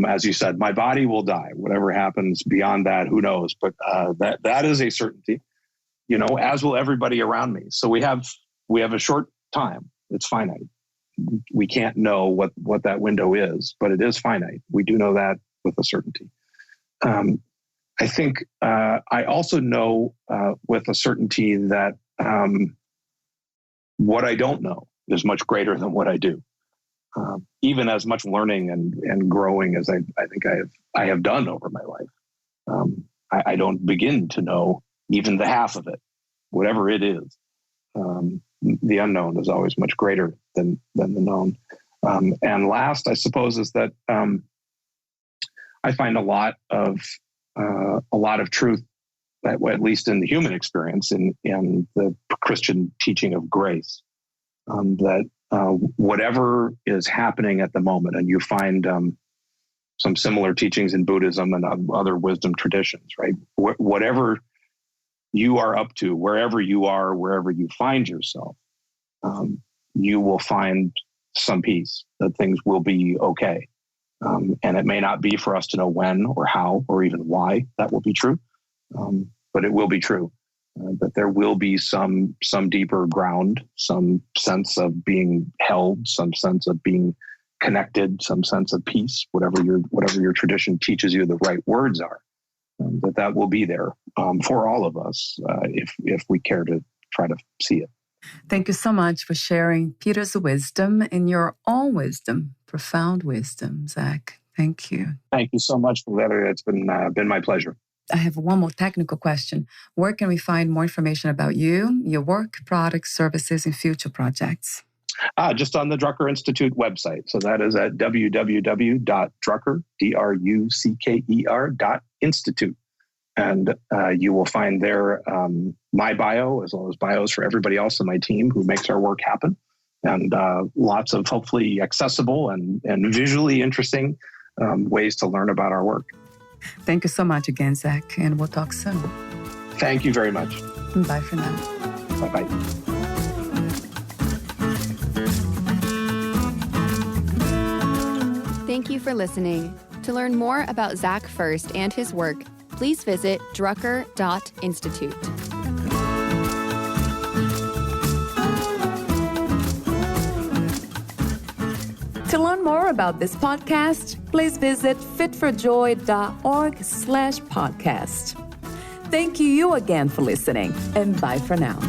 As you said, my body will die. Whatever happens beyond that, who knows? But that is a certainty. As will everybody around me. So we have a short time. It's finite. We can't know what that window is, but it is finite. We do know that with a certainty. I think I also know with a certainty that what I don't know is much greater than what I do. Even as much learning and growing as I think I have done over my life. I don't begin to know even the half of it, whatever it is. The unknown is always much greater than the known. And last, I suppose, is that I find a lot of truth, that, at least in the human experience, in the Christian teaching of grace, that whatever is happening at the moment, and you find some similar teachings in Buddhism and other wisdom traditions, right? Whatever you are up to, wherever you are, wherever you find yourself, you will find some peace, that things will be okay. And it may not be for us to know when or how or even why that will be true, but it will be true. That there will be some deeper ground, some sense of being held, some sense of being connected, some sense of peace, whatever your tradition teaches you the right words are. That will be there for all of us if we care to try to see it. Thank you so much for sharing Peter's wisdom and your own wisdom, profound wisdom, Zach. Thank you. Thank you so much, Valeria. It's been my pleasure. I have one more technical question. Where can we find more information about you, your work, products, services, and future projects? Just on the Drucker Institute website. So that is at www.drucker, drucker.institute. And you will find there my bio, as well as bios for everybody else on my team who makes our work happen. And lots of hopefully accessible and visually interesting ways to learn about our work. Thank you so much again, Zach, and we'll talk soon. Thank you very much. Bye for now. Bye-bye. Thank you for listening. To learn more about Zach First and his work, please visit drucker.institute. To learn more about this podcast, please visit fitforjoy.org/podcast. Thank you again for listening, and bye for now.